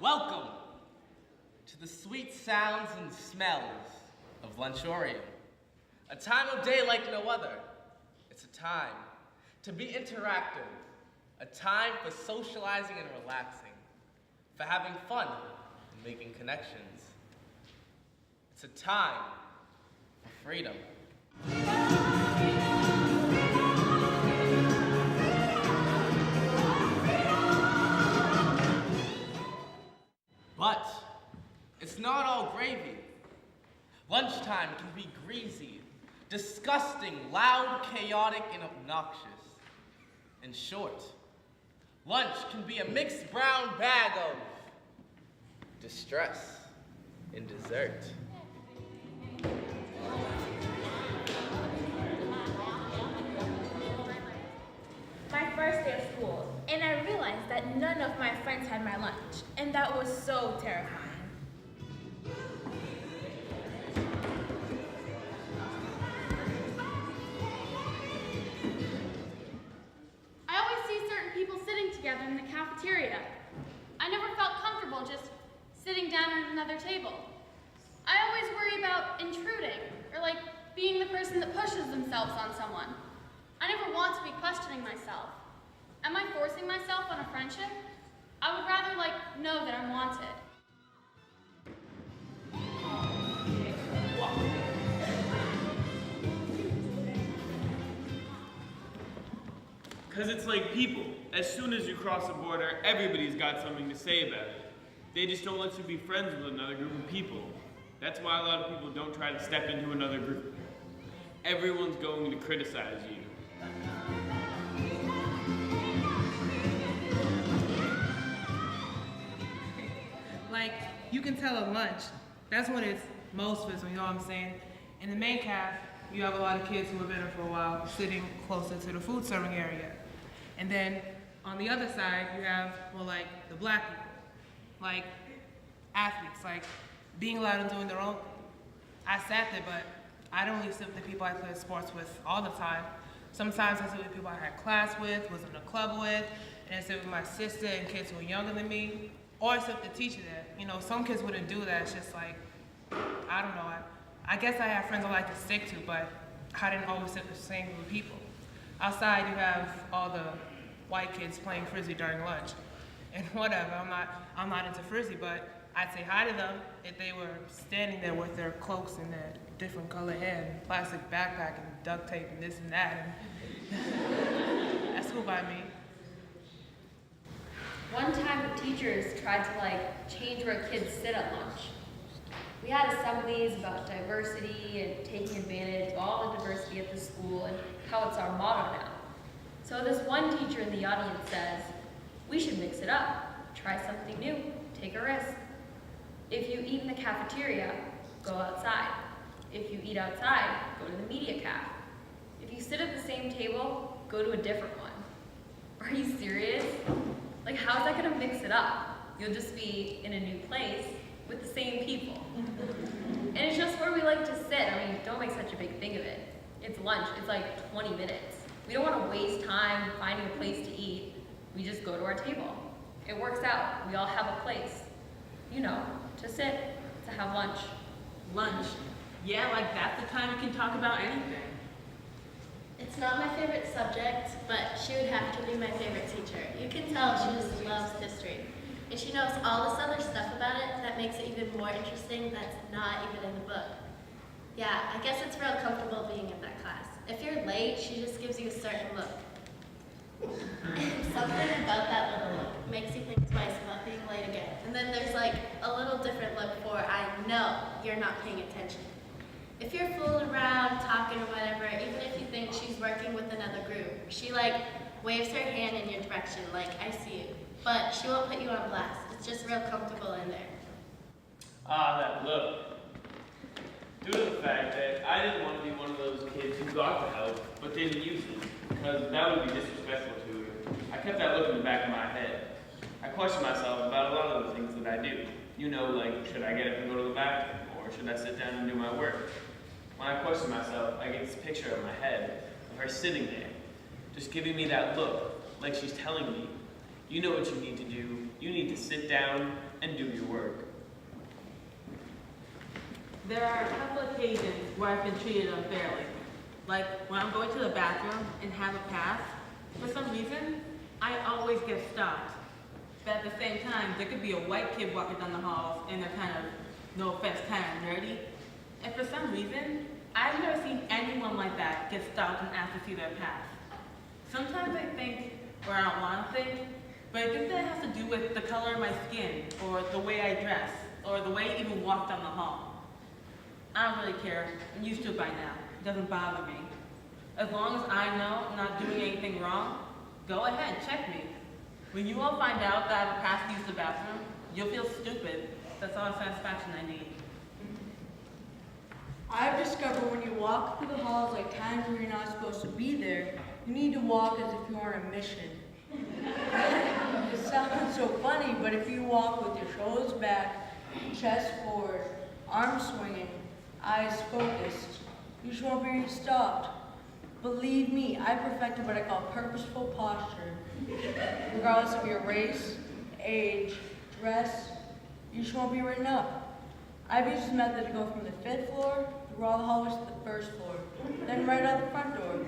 Welcome to the sweet sounds and smells of Lunchorium. A time of day like no other. It's a time to be interactive, a time for socializing and relaxing, for having fun and making connections. It's a time for freedom. But it's not all gravy. Lunchtime can be greasy, disgusting, loud, chaotic, and obnoxious. In short, lunch can be a mixed brown bag of distress and dessert. My first day of school, and I realized that none of my friends had my lunch, and that was so terrifying. I always see certain people sitting together in the cafeteria. I never felt comfortable just sitting down at another table. I always worry about intruding, or like being the person that pushes themselves on someone. I never want to be questioning myself. Am I forcing myself on a friendship? I would rather know that I'm wanted. Because it's like people. As soon as you cross the border, everybody's got something to say about it. They just don't let you be friends with another group of people. That's why a lot of people don't try to step into another group. Everyone's going to criticize you. You can tell at lunch, that's when it's most visible, you know what I'm saying? In the main caf, you have a lot of kids who have been there for a while, sitting closer to the food serving area. And then on the other side, you have, the black people, athletes, being loud and doing their own thing. I sat there, but I don't only sit with the people I play sports with all the time. Sometimes I sit with people I had class with, was in a club with, and I sit with my sister and kids who are younger than me, or I sit with the teacher there. You know, some kids wouldn't do that. It's just I don't know. I guess I have friends I like to stick to, but I didn't always sit with the same group of people. Outside, you have all the white kids playing frisbee during lunch, and whatever. I'm not into frisbee, but I'd say hi to them if they were standing there with their cloaks and their different color hair and plastic backpack and duct tape and this and that. And that's cool by me. One time the teachers tried to change where kids sit at lunch. We had assemblies about diversity and taking advantage of all the diversity at the school and how it's our motto now. So this one teacher in the audience says, we should mix it up, try something new, take a risk. If you eat in the cafeteria, go outside. If you eat outside, go to the media caf. If you sit at the same table, go to a different one. Are you serious? How's that gonna mix it up? You'll just be in a new place with the same people. And it's just where we like to sit. I mean, don't make such a big thing of it. It's lunch, it's 20 minutes. We don't wanna waste time finding a place to eat. We just go to our table. It works out, we all have a place, to sit, to have lunch. Lunch? Yeah, that's the time you can talk about anything. It's not my favorite subject, but she would have to be my favorite teacher. You can tell she just loves history. And she knows all this other stuff about it that makes it even more interesting that's not even in the book. Yeah, I guess it's real comfortable being in that class. If you're late, she just gives you a certain look. Something about that little look makes you think twice about being late again. And then there's a little different look for I know you're not paying attention. If you're fooling around, talking or whatever, even if you think she's working with another group, she waves her hand in your direction I see you. But she won't put you on blast. It's just real comfortable in there. Ah, that look. Due to the fact that I didn't want to be one of those kids who got the help but didn't use it, because that would be disrespectful to her. I kept that look in the back of my head. I questioned myself about a lot of the things that I do. Should I get up and go to the bathroom, or should I sit down and do my work? When I question myself, I get this picture in my head of her sitting there, just giving me that look, like she's telling me, you know what you need to do. You need to sit down and and do your work. There are a couple occasions where I've been treated unfairly. Like when I'm going to the bathroom and have a pass, for some reason, I always get stopped. But at the same time, there could be a white kid walking down the halls and they're kind of, no offense, kind of nerdy. And for some reason, I've never seen anyone like that get stopped and asked to see their pass. Sometimes I think, or I don't want to think, but I think that has to do with the color of my skin, or the way I dress, or the way I even walk down the hall. I don't really care. I'm used to it by now. It doesn't bother me. As long as I know I'm not doing anything wrong, go ahead, check me. When you all find out that I have a pass to use the bathroom, you'll feel stupid. That's all the satisfaction I need. I've discovered when you walk through the halls like times where you're not supposed to be there, you need to walk as if you're on a mission. It sounds so funny, but if you walk with your shoulders back, chest forward, arms swinging, eyes focused, you just won't be stopped. Believe me, I perfected what I call purposeful posture. Regardless of your race, age, dress, you just won't be written up. I've used this method to go from the 5th floor through all the hallways to the 1st floor, then right out the front door.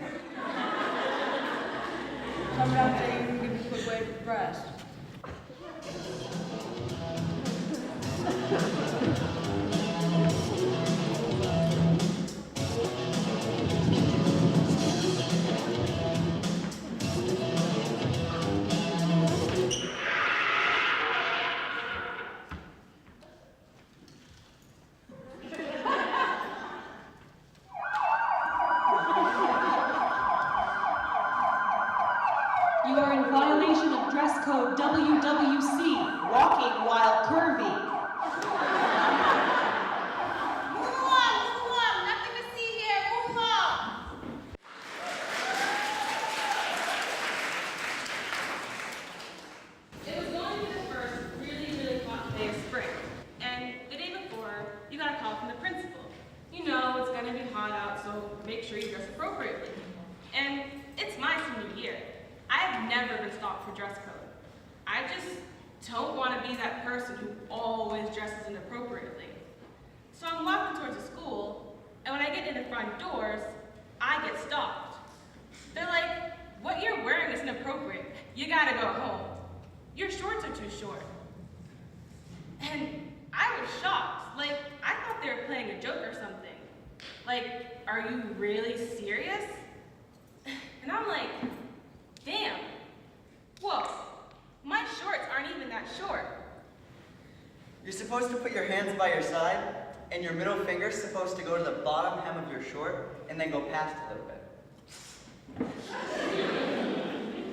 Sometimes I even give you a quick way to rest. You are in violation of dress code WWC, walking while curvy. Move on, nothing to see here, move on. It was going to be the first really hot day of spring. And the day before, you got a call from the principal. You know it's gonna be hot out, so make sure you dress appropriately. And it's my senior year. I've never been stopped for dress code. I just don't want to be that person who always dresses inappropriately. So I'm walking towards the school, and when I get to the front doors, I get stopped. They're like, what you're wearing is inappropriate. You gotta go home. Your shorts are too short. And I was shocked. Like, I thought they were playing a joke or something. Like, are you really serious? And I'm like, damn. Whoa. My shorts aren't even that short. You're supposed to put your hands by your side, and your middle finger's supposed to go to the bottom hem of your short, and then go past a little bit.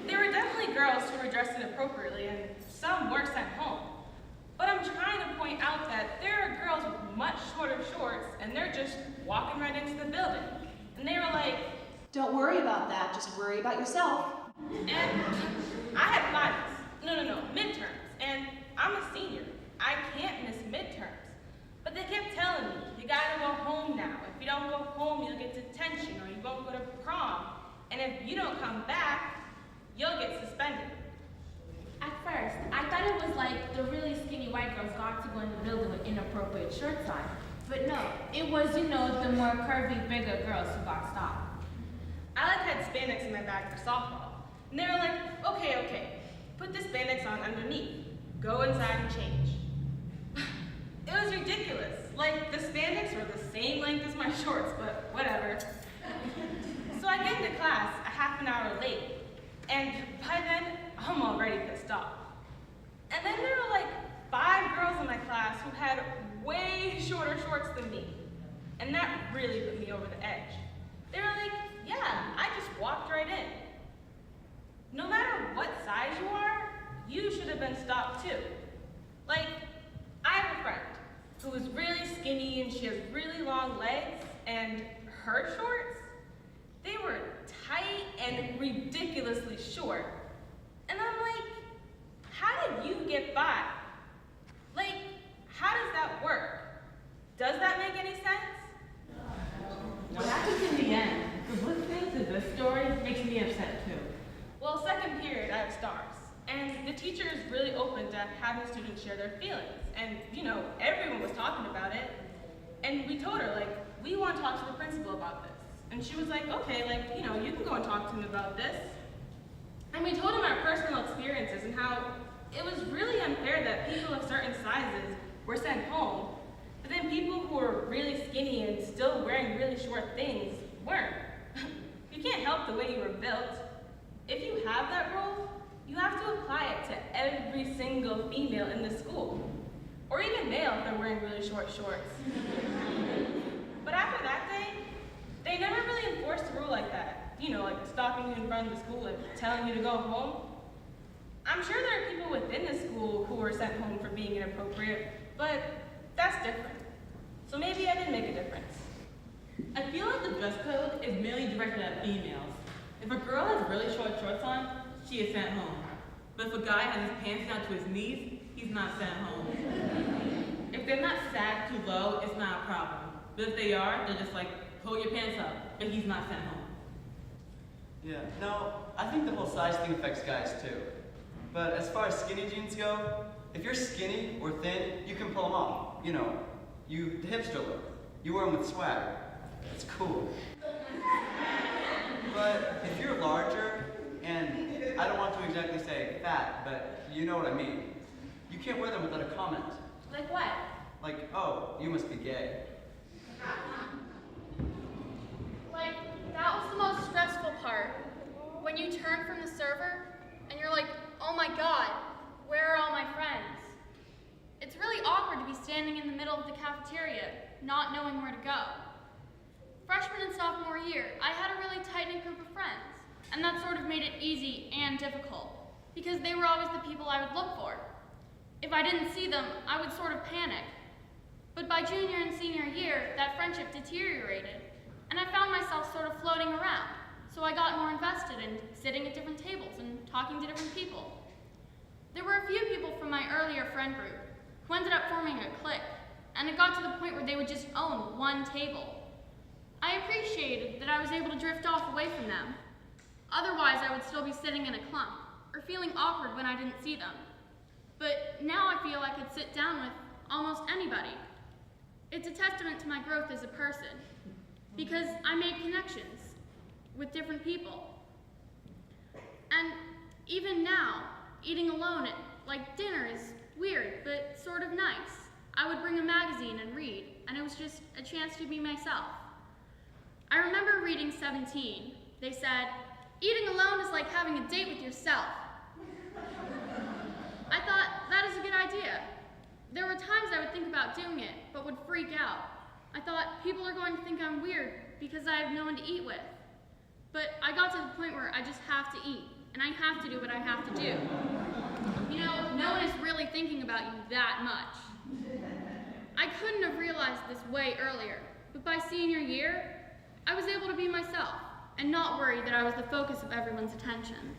There were definitely girls who were dressed inappropriately, and some were sent home. But I'm trying to point out that there are girls with much shorter shorts, and they're just walking right into the building. And they were like, Don't worry about that, just worry about yourself. and I had finals. No, midterms. And I'm a senior. I can't miss midterms. But they kept telling me, you gotta go home now. If you don't go home, you'll get detention, or you won't go to prom. And if you don't come back, you'll get suspended. At first, I thought it was like the really skinny white girls got to go in the building with inappropriate shirts on. But no, it was, the more curvy, bigger girls who got stopped. I had spandex in my bag for softball. And they were like, okay, put the spandex on underneath. Go inside and change. It was ridiculous. Like, the spandex were the same length as my shorts, but whatever. So I get into class a half an hour late, and by then, I'm already pissed off. And then there were like 5 girls in my class who had way shorter shorts than me. And that really put me over the edge. They were like, yeah, I just walked right in. No matter what size you are, you should have been stopped too. Like, I have a friend who is really skinny and she has really long legs, and her shorts, they were tight and ridiculously short. And I'm like, how did you get by? Like, how does that work? Does that make any sense? What happens in the end? Because listening to this story makes me upset too. Well, second period, I have stars. And the teacher is really open to having students share their feelings. And, everyone was talking about it. And we told her, we want to talk to the principal about this. And she was like, okay, you can go and talk to him about this. And we told him our personal experiences and how it was really unfair that people of certain sizes were sent home, but then people who were really skinny and still wearing really short things weren't. You can't help the way you were built. If you have that role, you have to apply it to every single female in the school, or even male if they're wearing really short shorts. But after that day, they never really enforced a rule like that. Like stopping you in front of the school and telling you to go home. I'm sure there are people within the school who were sent home for being inappropriate, but that's different. So maybe I did make a difference. I feel like the dress code is mainly directed at females. If a girl has really short shorts on, she is sent home. But if a guy has his pants down to his knees, he's not sent home. If they're not sagged too low, it's not a problem. But if they are, they're just like, pull your pants up, but he's not sent home. Yeah, no, I think the whole size thing affects guys too. But as far as skinny jeans go, if you're skinny or thin, you can pull them off. The hipster look. You wear them with swag. It's cool. But if you're larger, and I don't want to exactly say fat, but you know what I mean, you can't wear them without a comment. Like what? Like, oh, you must be gay. That was the most stressful part. When you turn from the server, and you're like, oh my god, where are all my friends? It's really awkward to be standing in the middle of the cafeteria, not knowing where to go. Freshman and sophomore year, I had a really tight-knit group of friends, and that sort of made it easy and difficult, because they were always the people I would look for. If I didn't see them, I would sort of panic. But by junior and senior year, that friendship deteriorated, and I found myself sort of floating around, so I got more invested in sitting at different tables and talking to different people. There were a few people from my earlier friend group who ended up forming a clique, and it got to the point where they would just own one table. I appreciated that I was able to drift off away from them. Otherwise, I would still be sitting in a clump, or feeling awkward when I didn't see them. But now I feel I could sit down with almost anybody. It's a testament to my growth as a person, because I made connections with different people. And even now, eating alone at dinner is weird, but sort of nice. I would bring a magazine and read, and it was just a chance to be myself. I remember reading 17. They said, eating alone is like having a date with yourself. I thought, that is a good idea. There were times I would think about doing it, but would freak out. I thought, people are going to think I'm weird because I have no one to eat with. But I got to the point where I just have to eat, and I have to do what I have to do. No one is really thinking about you that much. I couldn't have realized this way earlier, but by senior year, I was able to be myself and not worry that I was the focus of everyone's attention.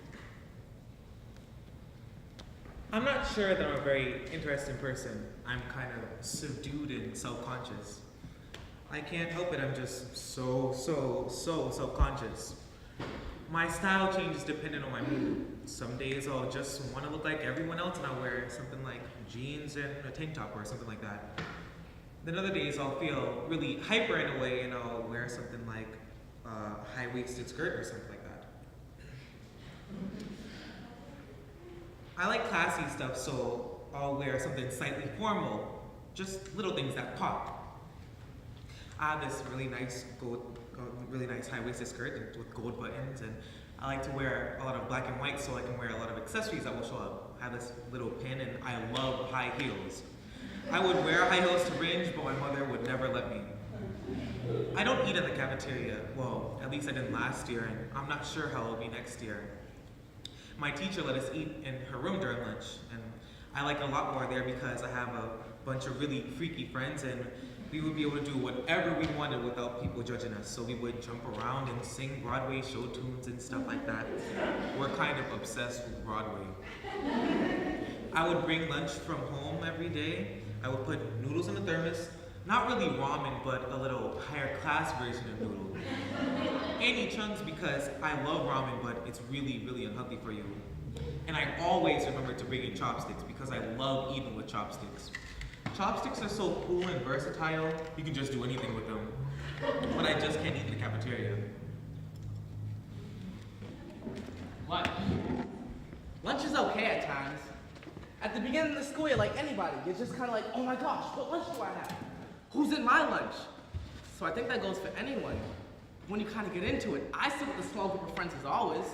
I'm not sure that I'm a very interesting person. I'm kind of subdued and self-conscious. I can't help it, I'm just so self-conscious. My style changes depending on my mood. Some days I'll just want to look like everyone else and I'll wear something like jeans and a tank top or something like that. Then other days I'll feel really hyper in a way and I'll wear something like a high-waisted skirt or something like that. I like classy stuff, so I'll wear something slightly formal, just little things that pop. I have this really nice high-waisted skirt with gold buttons, and I like to wear a lot of black and white so I can wear a lot of accessories that will show up. I have this little pin, and I love high heels. I would wear high heels to Ringe, but my mother would never let me. I don't eat in the cafeteria. Well, at least I didn't last year, and I'm not sure how it'll be next year. My teacher let us eat in her room during lunch, and I like it a lot more there because I have a bunch of really freaky friends, and we would be able to do whatever we wanted without people judging us. So we would jump around and sing Broadway show tunes and stuff like that. We're kind of obsessed with Broadway. I would bring lunch from home every day. I would put noodles in the thermos. Not really ramen, but a little higher class version of noodle. And eat chunks because I love ramen, but it's really, really unhealthy for you. And I always remember to bring in chopsticks because I love eating with chopsticks. Chopsticks are so cool and versatile, you can just do anything with them. But I just can't eat in the cafeteria. Lunch. Lunch is okay at times. At the beginning of the school year, like anybody, you're just kind of like, oh my gosh, what lunch do I have? Who's in my lunch? So I think that goes for anyone. When you kind of get into it, I sit with a small group of friends as always.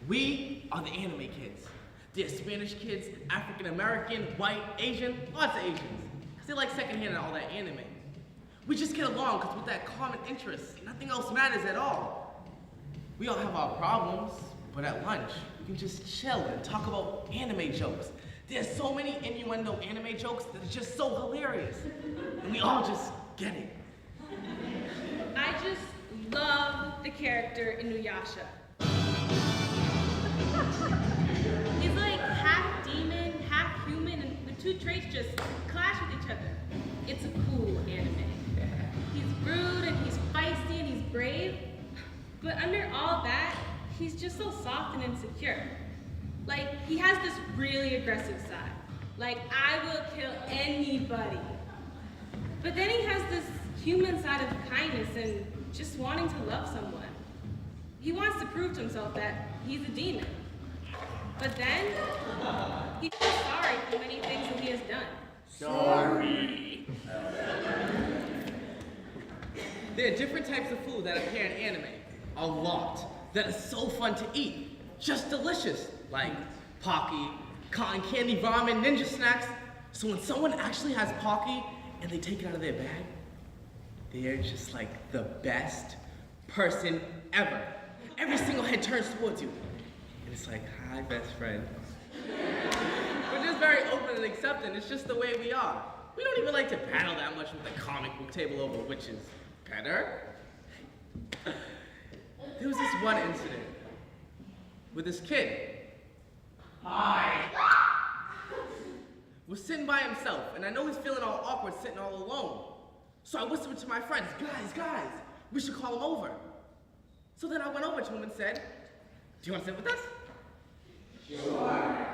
We are the anime kids. They're Spanish kids, African American, white, Asian, lots of Asians. Because they like secondhand and all that anime. We just get along because with that common interest, nothing else matters at all. We all have our problems, but at lunch, we can just chill and talk about anime jokes. There's so many innuendo anime jokes that are just so hilarious. And we all just get it. I just love the character Inuyasha. He's like half demon, half human, and the two traits just clash with each other. It's a cool anime. He's rude and he's feisty and he's brave, but under all that, he's just so soft and insecure. Like, he has this really aggressive side. Like, I will kill anybody. But then he has this human side of kindness and just wanting to love someone. He wants to prove to himself that he's a demon. But then, he feels sorry for many things that he has done. Sorry. There are different types of food that appear in anime. A lot. That is so fun to eat. Just delicious. Like Pocky, cotton candy, ramen, ninja snacks. So when someone actually has Pocky and they take it out of their bag, they're just like the best person ever. Every single head turns towards you. And it's like, hi, best friend. We're just very open and accepting. It's just the way we are. We don't even like to battle that much with the comic book table over which is better. There was this one incident with this kid. Hi. Was sitting by himself, and I know he's feeling all awkward sitting all alone. So I whispered to my friends, guys, we should call him over. So then I went over to him and said, do you want to sit with us? Sure.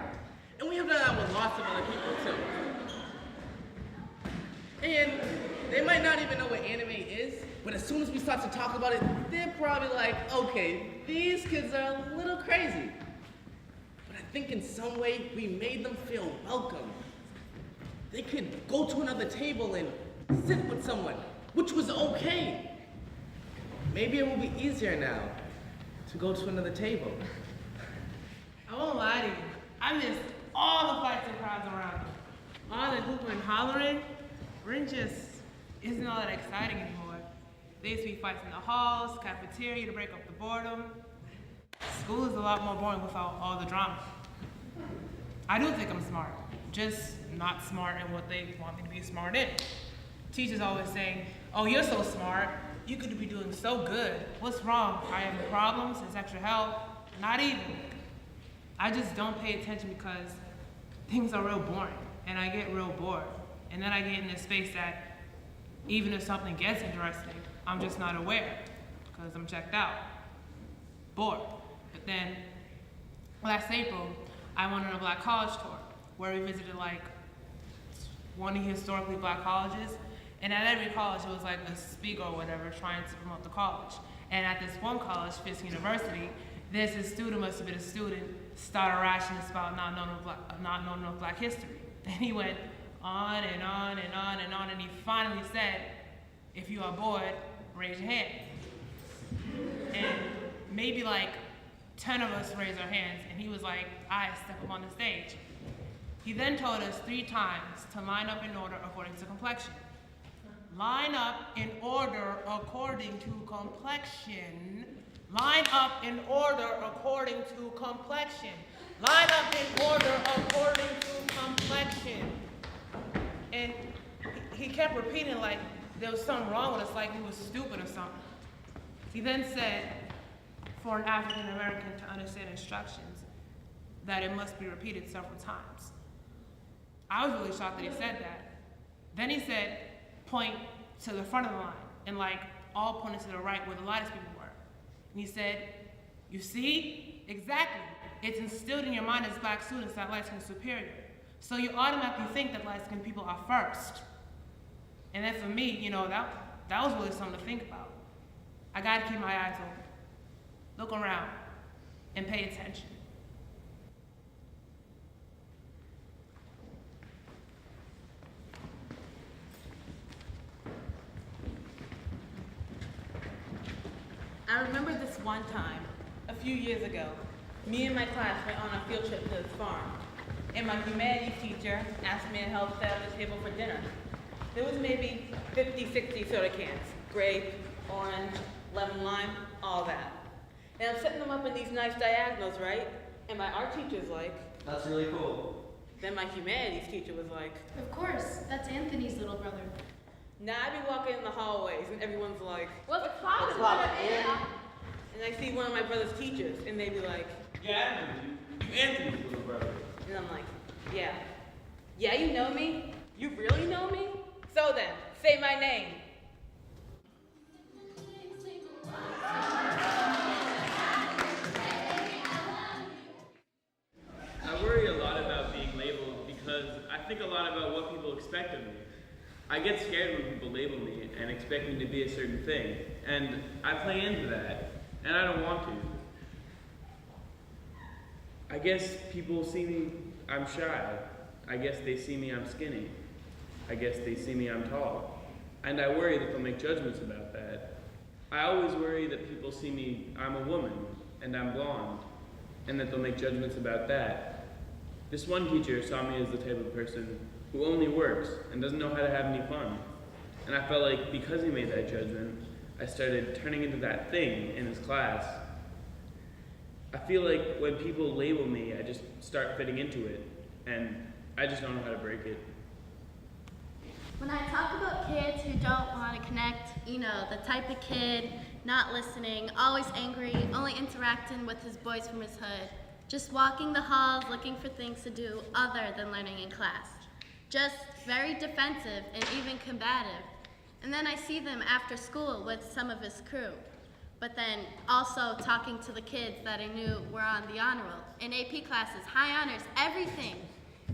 And we have done that with lots of other people too. And they might not even know what anime is, but as soon as we start to talk about it, they're probably like, okay, these kids are a little crazy. But I think in some way we made them feel welcome. They could go to another table and sit with someone, which was okay. Maybe it will be easier now to go to another table. I won't lie to you. I miss all the fights and crowds around me. All the hooping and hollering. Ring just isn't all that exciting anymore. There used to be fights in the halls, cafeteria to break up the boredom. School is a lot more boring without all the drama. I do think I'm smart, just not smart in what they want me to be smart in. Teachers always saying, oh, you're so smart. You could be doing so good. What's wrong? Are you having problems? Is extra help? Not even. I just don't pay attention because things are real boring and I get real bored. And then I get in this space that even if something gets interesting, I'm just not aware because I'm checked out, bored. But then last April, I went on a black college tour where we visited like 20 historically black colleges. And at every college, it was like a speaker or whatever trying to promote the college. And at this one college, Fisk University, there's this student, must have been a student, started rashing about not knowing of black history. And he went on and on and on and on, and he finally said, if you are bored, raise your hand. And maybe like 10 of us raised our hands, and he was like, I step up on the stage. He then told us 3 times to line up in order according to complexion. Line up in order according to complexion. Line up in order according to complexion. Line up in order according to complexion. And he kept repeating like there was something wrong with us, like we was stupid or something. He then said, for an African American to understand instructions, that it must be repeated several times. I was really shocked that he said that. Then he said, point to the front of the line, and like all pointed to the right where the lightest people were. And he said, you see? Exactly. it's instilled in your mind as black students that light skin is superior. So you automatically think that light skinned people are first. And then for me, you know, that was really something to think about. I gotta keep my eyes open, look around, and pay attention. I remember this one time, a few years ago, me and my class went on a field trip to this farm, and my humanities teacher asked me to help set up the table for dinner. There was maybe 50, 60 soda cans, grape, orange, lemon lime, all that. And I'm setting them up in these nice diagonals, right? And my art teacher's like, That's really cool. then my humanities teacher was like, Of course, that's Anthony's little brother. now I be walking in the hallways and everyone's like, What's What's poppin', Ann? and I see one of my brother's teachers and they be like, Yeah, I know you. Anthony's little brother. and I'm like, yeah. Yeah, you know me? You really know me? So then, say my name. I worry a lot about being labeled because I think a lot about what people expect of me. I get scared when people label me and expect me to be a certain thing, and I play into that, and I don't want to. I guess people see me, I'm shy. I guess they see me, I'm skinny. I guess they see me, I'm tall. And I worry that they'll make judgments about that. I always worry that people see me, I'm a woman, and I'm blonde, and that they'll make judgments about that. This one teacher saw me as the type of person who only works and doesn't know how to have any fun. And I felt like because he made that judgment, I started turning into that thing in his class. I feel like when people label me, I just start fitting into it, and I just don't know how to break it. When I talk about kids who don't want to connect, you know, the type of kid not listening, always angry, only interacting with his boys from his hood, just walking the halls looking for things to do other than learning in class, just very defensive and even combative. And then I see them after school with some of his crew, but then also talking to the kids that I knew were on the honor roll, in AP classes, high honors, everything.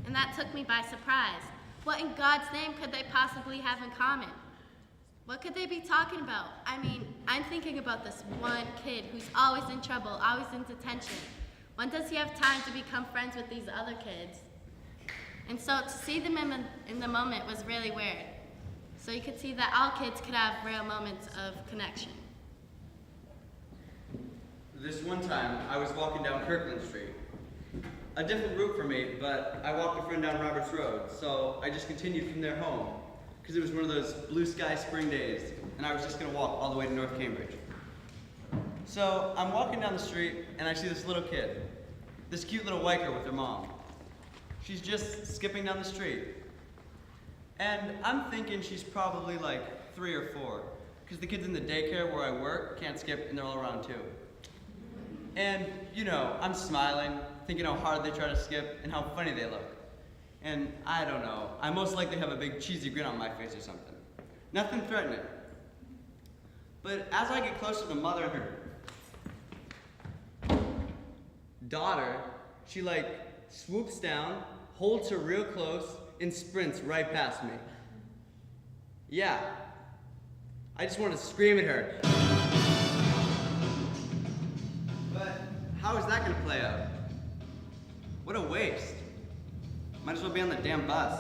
And that took me by surprise. What in God's name could they possibly have in common? What could they be talking about? I mean, I'm thinking about this one kid who's always in trouble, always in detention. When does he have time to become friends with these other kids? And so to see them in the moment was really weird. So you could see that all kids could have real moments of connection. This one time, I was walking down Kirkland Street. A different route for me, but I walked a friend down Roberts Road, so I just continued from there home, because it was one of those blue sky spring days, and I was just gonna walk all the way to North Cambridge. So I'm walking down the street, and I see this little kid, this cute little white girl with her mom. She's just skipping down the street. And I'm thinking she's probably like 3 or 4, because the kids in the daycare where I work can't skip, and they're all around too. And, you know, I'm smiling, thinking how hard they try to skip and how funny they look. And I don't know, I most likely have a big cheesy grin on my face or something. Nothing threatening. But as I get closer to mother and her daughter, she like swoops down, holds her real close, and sprints right past me. Yeah, I just want to scream at her. But how is that gonna play out? What a waste. Might as well be on the damn bus.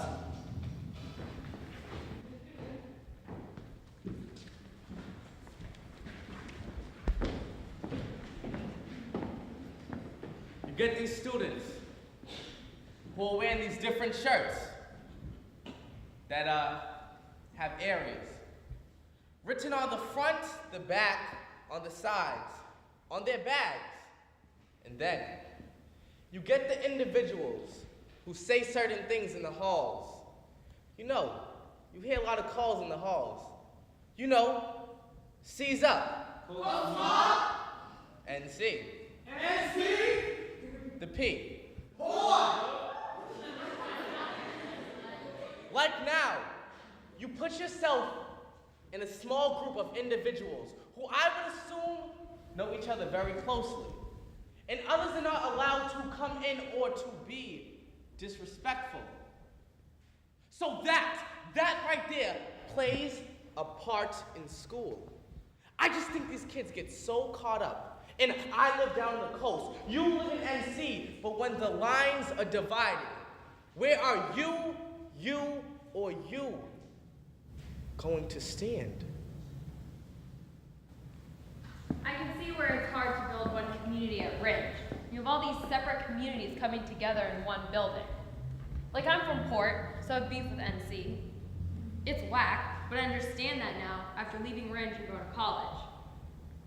You get these students who are wearing these different shirts that have areas written on the front, the back, on the sides, on their bags. And then you get the individuals who say certain things in the halls. You know, you hear a lot of calls in the halls. You know, C's up. NC. The P. Like now, you put yourself in a small group of individuals who I would assume know each other very closely. and others are not allowed to come in or to be disrespectful. So that right there plays a part in school. I just think these kids get so caught up. And I live down the coast, you live in NC, but when the lines are divided, where are you, or you going to stand? I can see where it's hard to build one community at Ridge. You have all these separate communities coming together in one building. Like, I'm from Port, so I have beef with NC. It's whack, but I understand that now after leaving Ridge and going to college.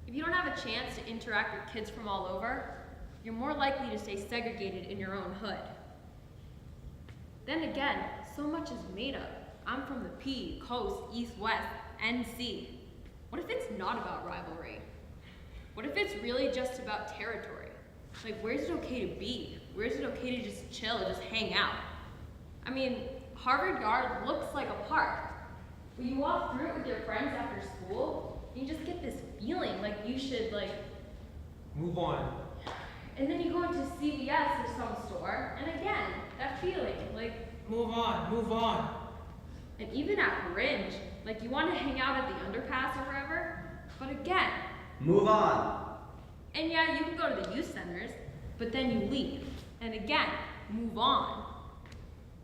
If you don't have a chance to interact with kids from all over, you're more likely to stay segregated in your own hood. Then again, so much is made up. I'm from the P, Coast, East, West, NC. What if it's not about rivalry? What if it's really just about territory? Like, where's it okay to be? Where's it okay to just chill, just hang out? I mean, Harvard Yard looks like a park. When you walk through it with your friends after school, you just get this feeling like you should, like... Move on. And then you go into CVS or some store, and again, that feeling, like... Move on, move on. And even at Ridge, like, you want to hang out at the underpass or wherever, but again... Move on. And yeah, you can go to the youth centers, but then you leave. And again, move on.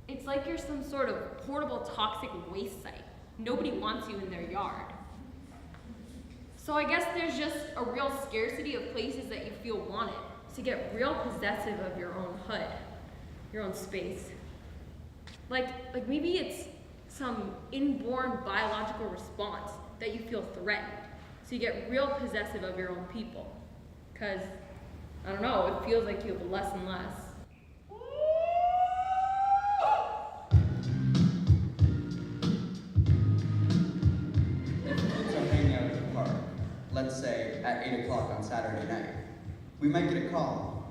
It's like you're some sort of portable toxic waste site. Nobody wants you in their yard. So I guess there's just a real scarcity of places that you feel wanted, to get real possessive of your own hood, your own space. Like maybe it's some inborn biological response that you feel threatened. So you get real possessive of your own people. Cause, I don't know, it feels like you have less and less. Kids are hanging out at the park, let's say at 8 o'clock on Saturday night. We might get a call,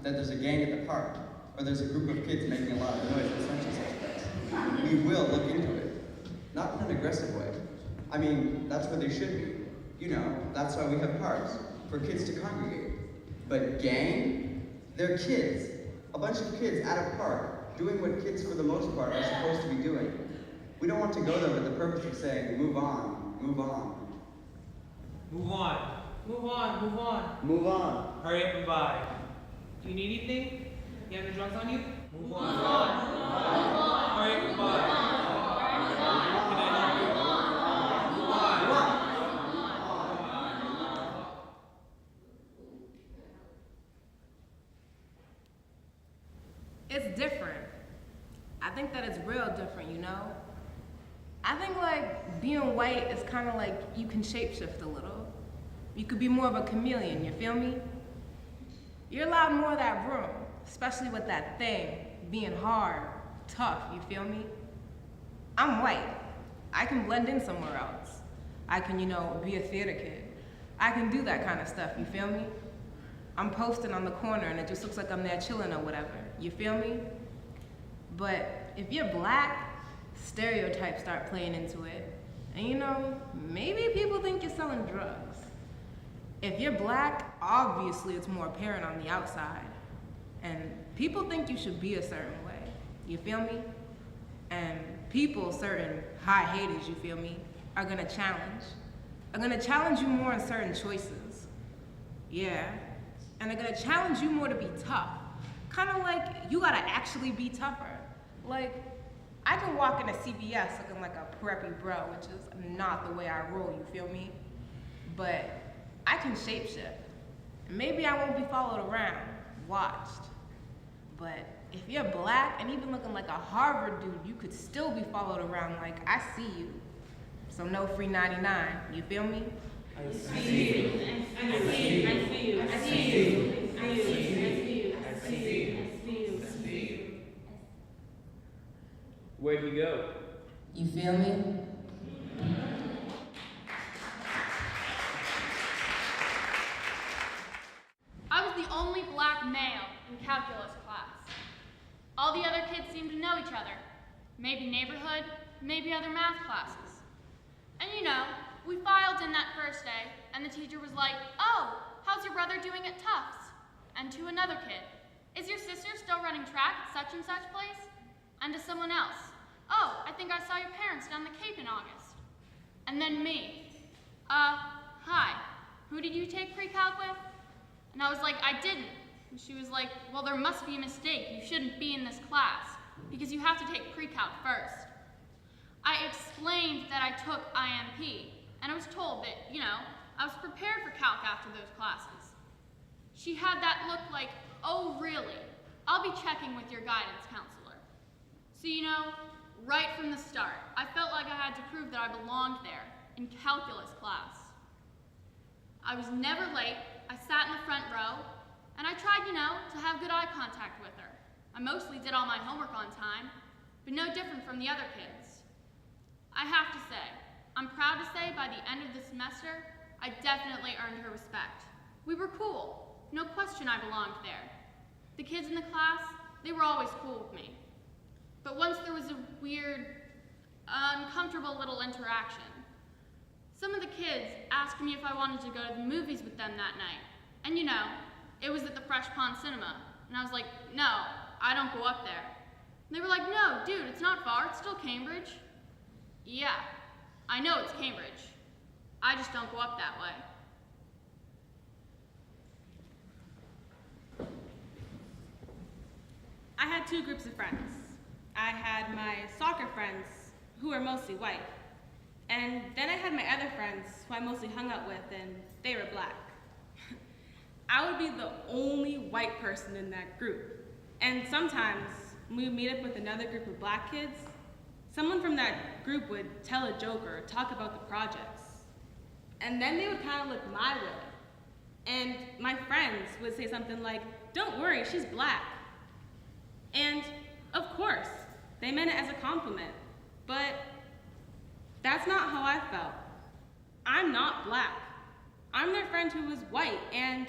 that there's a gang at the park, or there's a group of kids making a lot of noise in such and such place. We will look into it. Not in an aggressive way. I mean, that's where they should be. That's why we have parks, for kids to congregate. But gang? They're kids. A bunch of kids at a park, doing what kids for the most part are supposed to be doing. We don't want to go there with the purpose of saying, move on, move on. Move on. Move on, move on. Move on. Hurry up and buy. Do you need anything? You have any drugs on you? Move on. Move on. Move on. Hurry up and buy. Can I help you? Move on. It's different. I think that it's real different, I think like being white is kind of like you can shapeshift a little. You could be more of a chameleon, you feel me? You're allowed more of that room, especially with that thing being hard, tough, you feel me? I'm white. I can blend in somewhere else. I can, be a theater kid. I can do that kind of stuff, you feel me? I'm posting on the corner and it just looks like I'm there chilling or whatever, you feel me? But if you're black, stereotypes start playing into it. And maybe people think you're selling drugs. If you're black, obviously it's more apparent on the outside. And people think you should be a certain way, you feel me? And people, certain high haters, you feel me, are gonna challenge you more in certain choices. Yeah. And they're gonna challenge you more to be tough. Kind of like you gotta actually be tougher. Like, I can walk into CVS looking like a preppy bro, which is not the way I roll, you feel me? But I can shapeshift. Maybe I won't be followed around, watched. But if you're black and even looking like a Harvard dude, you could still be followed around like, I see you. So no free 99, you feel me? I see you. I see you. I see you. I see you. I see you. I see you. I see you. I see you. Where'd you go? You feel me? I was the only black male in calculus class. All the other kids seemed to know each other. Maybe neighborhood, maybe other math classes. And we filed in that first day, and the teacher was like, "Oh, how's your brother doing at Tufts?" And to another kid, is your sister still running track at such and such place? And to someone else, oh, I think I saw your parents down the Cape in August. And then me, hi, who did you take pre-calc with? And I was like, I didn't. And she was like, well, there must be a mistake. You shouldn't be in this class because you have to take pre-calc first. I explained that I took IMP, and I was told that, I was prepared for calc after those classes. She had that look like, oh, really? I'll be checking with your guidance counselor. So, right from the start, I felt like I had to prove that I belonged there in calculus class. I was never late, I sat in the front row, and I tried, to have good eye contact with her. I mostly did all my homework on time, but no different from the other kids. I have to say, I'm proud to say by the end of the semester, I definitely earned her respect. We were cool. No question I belonged there. The kids in the class, they were always cool with me. But once there was a weird, uncomfortable little interaction. Some of the kids asked me if I wanted to go to the movies with them that night. And it was at the Fresh Pond Cinema. And I was like, no, I don't go up there. And they were like, no, dude, it's not far, it's still Cambridge. Yeah, I know it's Cambridge. I just don't go up that way. I had two groups of friends. I had my soccer friends, who were mostly white. And then I had my other friends, who I mostly hung out with, and they were black. I would be the only white person in that group. And sometimes, when we would meet up with another group of black kids, someone from that group would tell a joke or talk about the projects. And then they would kind of look my way. And my friends would say something like, don't worry, she's black. And of course, they meant it as a compliment, but that's not how I felt. I'm not black. I'm their friend who was white, and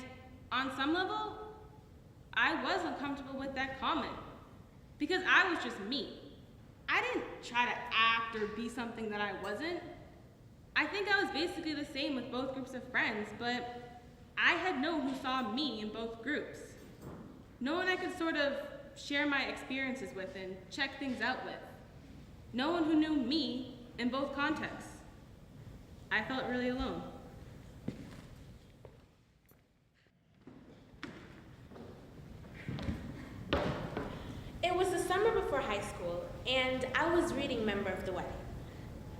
on some level, I was uncomfortable with that comment because I was just me. I didn't try to act or be something that I wasn't. I think I was basically the same with both groups of friends, but I had no one who saw me in both groups. No one I could sort of share my experiences with and check things out with. No one who knew me in both contexts. I felt really alone. It was the summer before high school, and I was reading Member of the Wedding.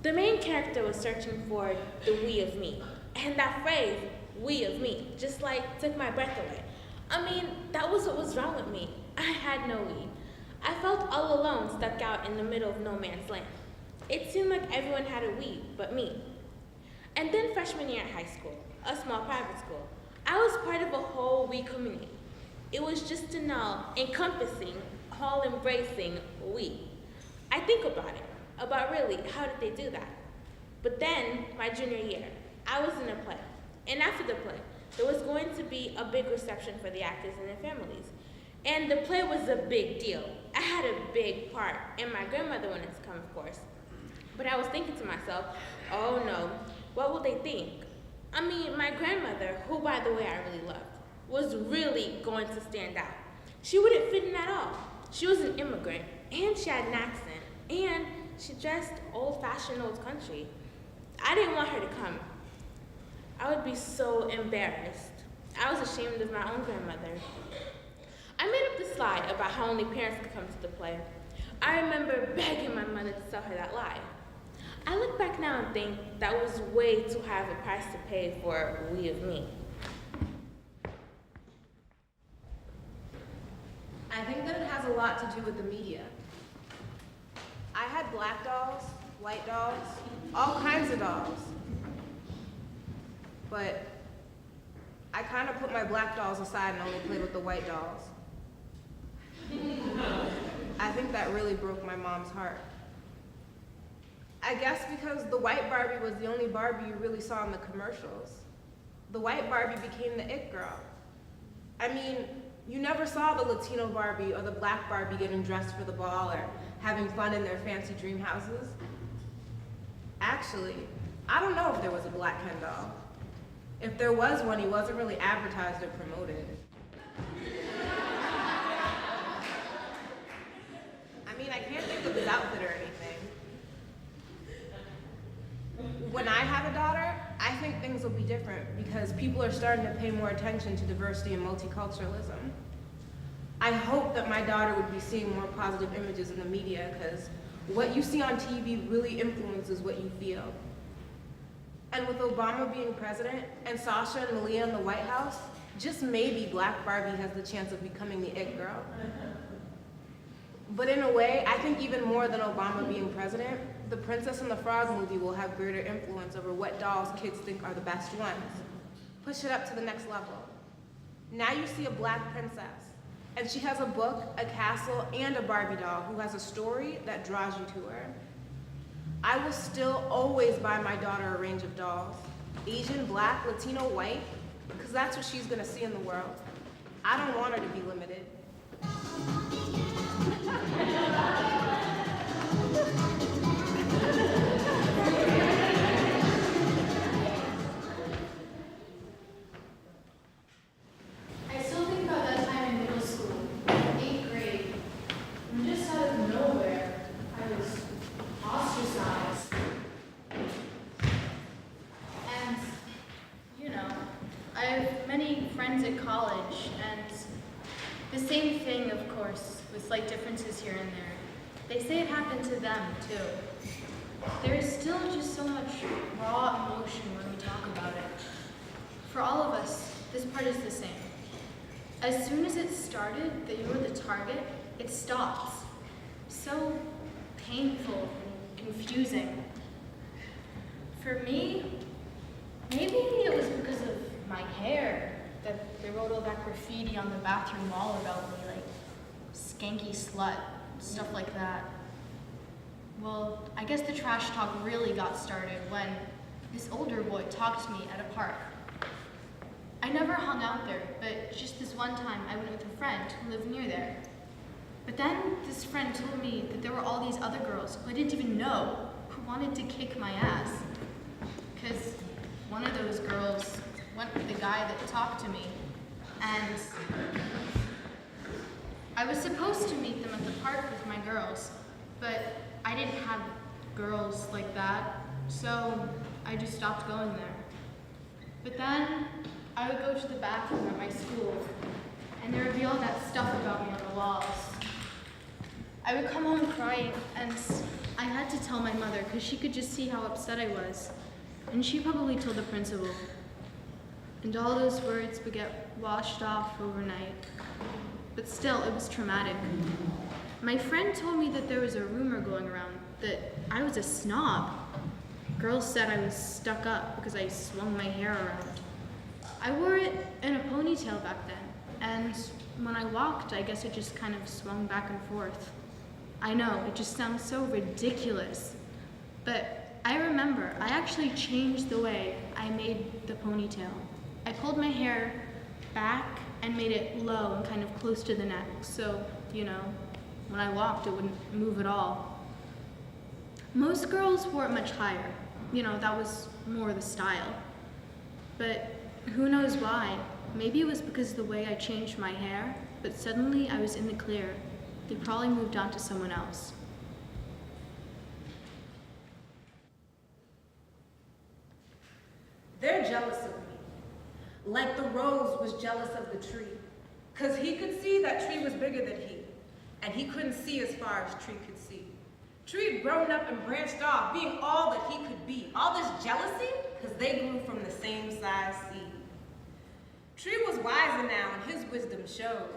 The main character was searching for the we of me, and that phrase, we of me, just took my breath away. That was what was wrong with me. I had no we. I felt all alone, stuck out in the middle of no man's land. It seemed like everyone had a we but me. And then freshman year at high school, a small private school, I was part of a whole we community. It was just an all-encompassing, all-embracing we. I think about really, how did they do that? But then, my junior year, I was in a play. And after the play, there was going to be a big reception for the actors and their families. And the play was a big deal. I had a big part, and my grandmother wanted to come, of course. But I was thinking to myself, oh no, what will they think? My grandmother, who by the way I really loved, was really going to stand out. She wouldn't fit in at all. She was an immigrant, and she had an accent, and she dressed old-fashioned old country. I didn't want her to come. I would be so embarrassed. I was ashamed of my own grandmother. I made up this lie about how only parents could come to the play. I remember begging my mother to tell her that lie. I look back now and think that was way too high of a price to pay for we of me. I think that it has a lot to do with the media. I had black dolls, white dolls, all kinds of dolls. But I kind of put my black dolls aside and only played with the white dolls. I think that really broke my mom's heart. I guess because the white Barbie was the only Barbie you really saw in the commercials. The white Barbie became the it girl. You never saw the Latino Barbie or the black Barbie getting dressed for the ball or having fun in their fancy dream houses. Actually, I don't know if there was a black Ken doll. If there was one, he wasn't really advertised or promoted. different because people are starting to pay more attention to diversity and multiculturalism. I hope that my daughter would be seeing more positive images in the media because what you see on TV really influences what you feel. And with Obama being president and Sasha and Malia in the White House, just maybe Black Barbie has the chance of becoming the it girl. But in a way, I think even more than Obama being president, the Princess and the Frog movie will have greater influence over what dolls kids think are the best ones. Push it up to the next level. Now you see a Black princess, and she has a book, a castle, and a Barbie doll who has a story that draws you to her. I will still always buy my daughter a range of dolls, Asian, Black, Latino, white, because that's what she's gonna see in the world. I don't want her to be limited. I still think about that time in middle school, 8th grade, and just out of nowhere, I was ostracized. And, you know, I have many friends at college, and the same thing, of course, with slight differences here and there. They say it happened to them, too. There is still just so much raw emotion when we talk about it. For all of us, this part is the same. As soon as it started that you were the target, it stops. So painful and confusing. For me, maybe it was because of my hair that they wrote all that graffiti on the bathroom wall about me, like skanky slut, stuff like that. Well, I guess the trash talk really got started when this older boy talked to me at a park. I never hung out there, but just this one time I went with a friend who lived near there. But then this friend told me that there were all these other girls who I didn't even know who wanted to kick my ass. Because one of those girls went with the guy that talked to me, and I was supposed to meet them at the park with my girls, but I didn't have girls like that, so I just stopped going there. But then I would go to the bathroom at my school, and there would be all that stuff about me on the walls. I would come home crying, and I had to tell my mother because she could just see how upset I was, and she probably told the principal. And all those words would get washed off overnight. But still, it was traumatic. My friend told me that there was a rumor going around that I was a snob. Girls said I was stuck up because I swung my hair around. I wore it in a ponytail back then, and when I walked, I guess it just kind of swung back and forth. I know, it just sounds so ridiculous, but I remember I actually changed the way I made the ponytail. I pulled my hair back and made it low and kind of close to the neck, so, you know, when I walked, it wouldn't move at all. Most girls wore it much higher. You know, that was more the style. But who knows why? Maybe it was because of the way I changed my hair, but suddenly I was in the clear. They probably moved on to someone else. They're jealous of me. Like the rose was jealous of the tree. Because he could see that tree was bigger than he. And he couldn't see as far as tree could see. Tree had grown up and branched off, being all that he could be. All this jealousy, because they grew from the same size seed. Tree was wiser now, and his wisdom showed.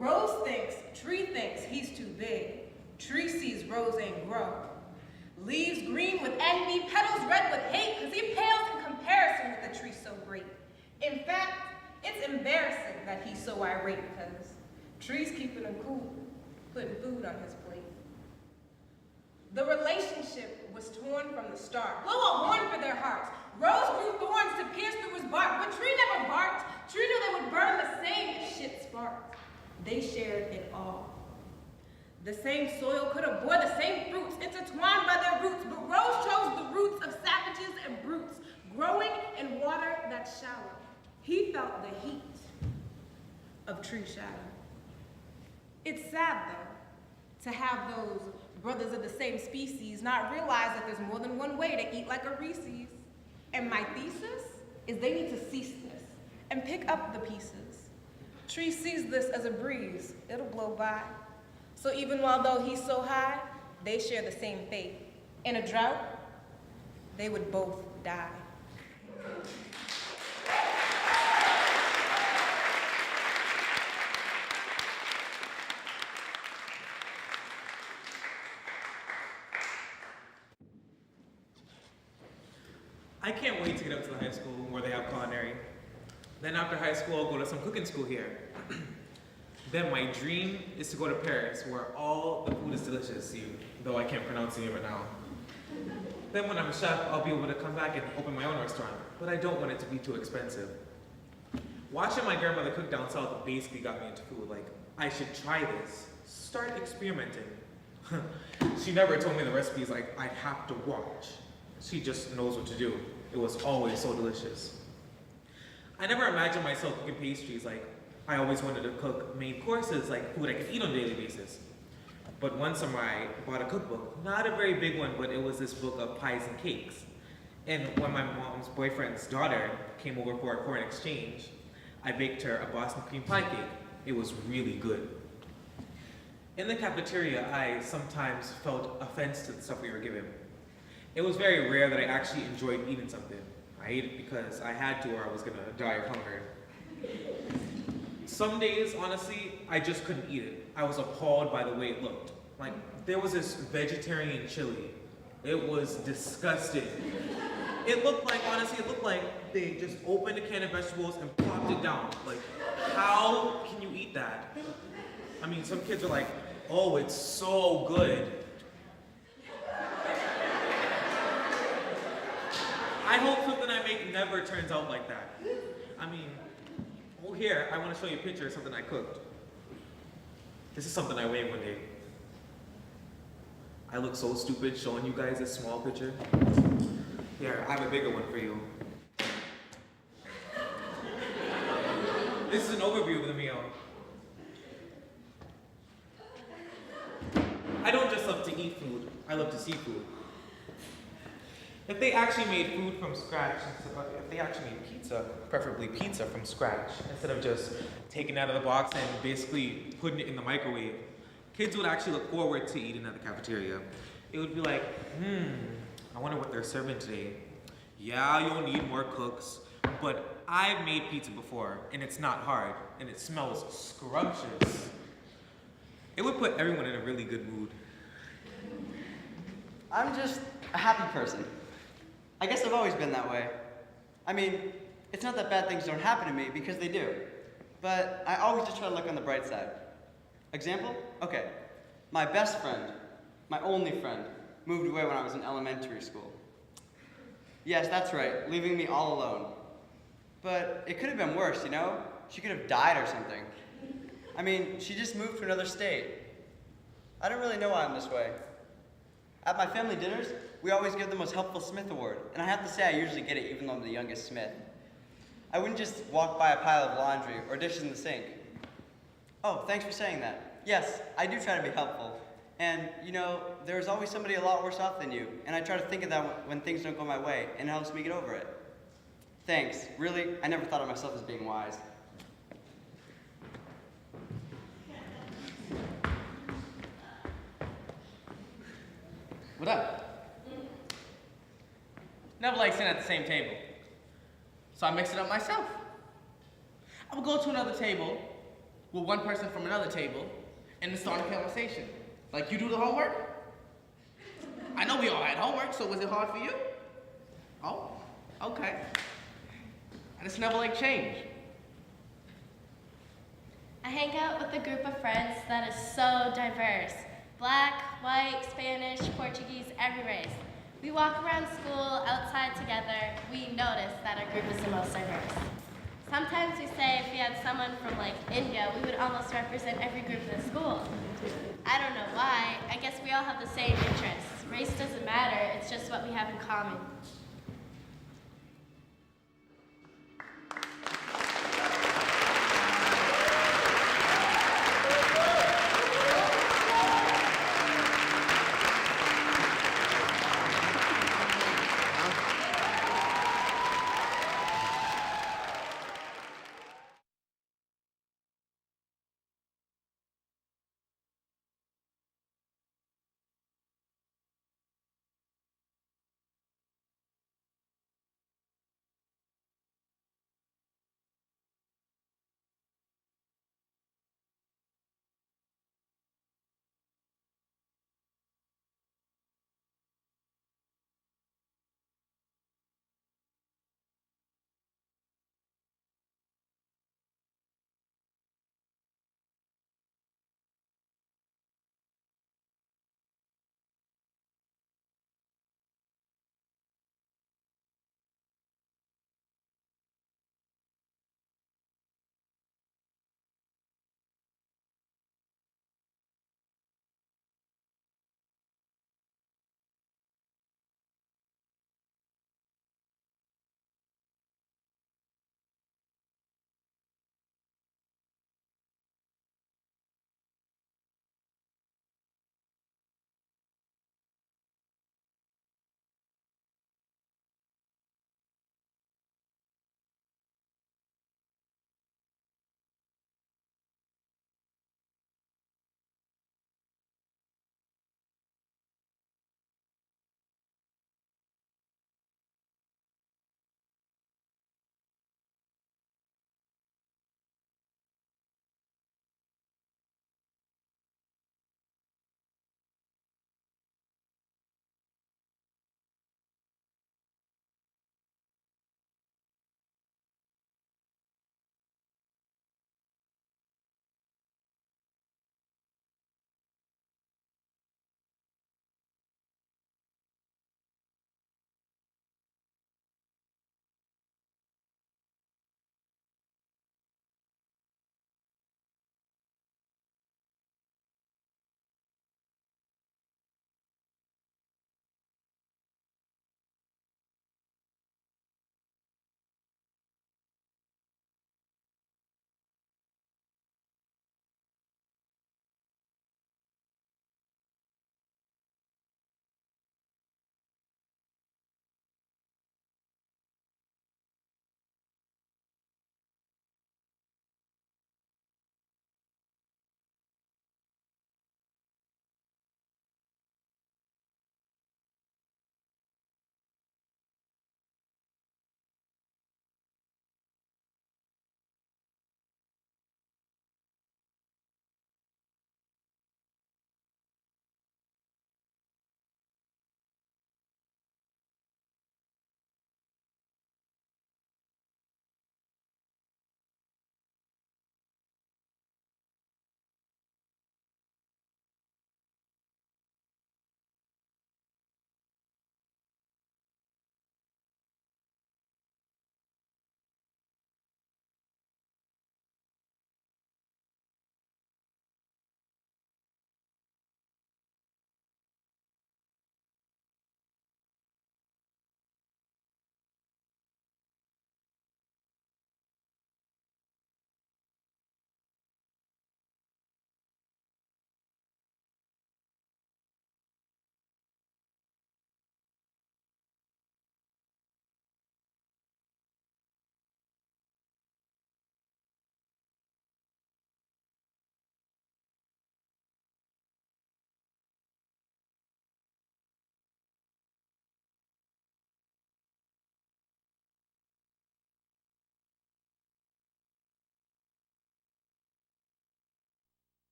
Rose thinks, Tree thinks he's too big. Tree sees Rose ain't grow. Leaves green with envy, petals red with hate, because he pales in comparison with the tree so great. In fact, it's embarrassing that he's so irate, because Tree's keeping him cool, putting food on his plate. The relationship was torn from the start. Blow a horn for their hearts. Rose grew thorns to pierce through his bark, but Tree never barked. Tree knew they would burn the same if shit sparked. They shared it all. The same soil could have bore the same fruits, intertwined by their roots, but Rose chose the roots of savages and brutes, growing in water that's shallow. He felt the heat of Tree shadow. It's sad, though, to have those brothers of the same species not realize that there's more than one way to eat like a Reese's. And my thesis is they need to cease this and pick up the pieces. Tree sees this as a breeze, it'll blow by. So even though he's so high, they share the same fate. In a drought, they would both die. I can't wait to get up to the high school where they have culinary. Then after high school, I'll go to some cooking school here. Then my dream is to go to Paris, where all the food is delicious, though I can't pronounce it right now. Then when I'm a chef, I'll be able to come back and open my own restaurant, but I don't want it to be too expensive. Watching my grandmother cook down south basically got me into food. Like, I should try this, start experimenting. She never told me the recipes like I'd have to watch. She just knows what to do. It was always so delicious. I never imagined myself cooking pastries. Like, I always wanted to cook main courses, like food I could eat on a daily basis. But one summer I bought a cookbook, not a very big one, but it was this book of pies and cakes. And when my mom's boyfriend's daughter came over for a foreign exchange, I baked her a Boston cream pie cake. It was really good. In the cafeteria, I sometimes felt offense to the stuff we were given. It was very rare that I actually enjoyed eating something. I ate it because I had to or I was gonna die of hunger. Some days, honestly, I just couldn't eat it. I was appalled by the way it looked. Like, there was this vegetarian chili. It was disgusting. It looked like, honestly, it looked like they just opened a can of vegetables and plopped it down. Like, how can you eat that? I mean, some kids are like, oh, it's so good. I hope something I make never turns out like that. I mean, oh, here, I want to show you a picture of something I cooked. This is something I made one day. I look so stupid showing you guys this small picture. Here, I have a bigger one for you. This is an overview of the meal. I don't just love to eat food, I love to see food. If they actually made food from scratch, if they actually made pizza, preferably pizza from scratch, instead of just taking it out of the box and basically putting it in the microwave, kids would actually look forward to eating at the cafeteria. It would be like, I wonder what they're serving today. Yeah, you'll need more cooks, but I've made pizza before, and it's not hard, and it smells scrumptious. It would put everyone in a really good mood. I'm just a happy person. I guess I've always been that way. I mean, it's not that bad things don't happen to me, because they do. But I always just try to look on the bright side. Example? Okay. My best friend, my only friend, moved away when I was in elementary school. Yes, that's right, leaving me all alone. But it could have been worse, you know? She could have died or something. I mean, she just moved to another state. I don't really know why I'm this way. At my family dinners, we always give the most helpful Smith Award, and I have to say I usually get it even though I'm the youngest Smith. I wouldn't just walk by a pile of laundry or dishes in the sink. Oh, thanks for saying that. Yes, I do try to be helpful. And, you know, there's always somebody a lot worse off than you, and I try to think of that when things don't go my way, and it helps me get over it. Thanks. Really, I never thought of myself as being wise. What up? Never like sitting at the same table. So I mix it up myself. I would go to another table with one person from another table and then start a conversation. Like, you do the homework? I know we all had homework, so was it hard for you? Oh, okay. I just never like change. I hang out with a group of friends that is so diverse. Black, white, Spanish, Portuguese, every race. We walk around school, outside together. We notice that our group is the most diverse. Sometimes we say if we had someone from like India, we would almost represent every group in the school. I don't know why. I guess we all have the same interests. Race doesn't matter, it's just what we have in common.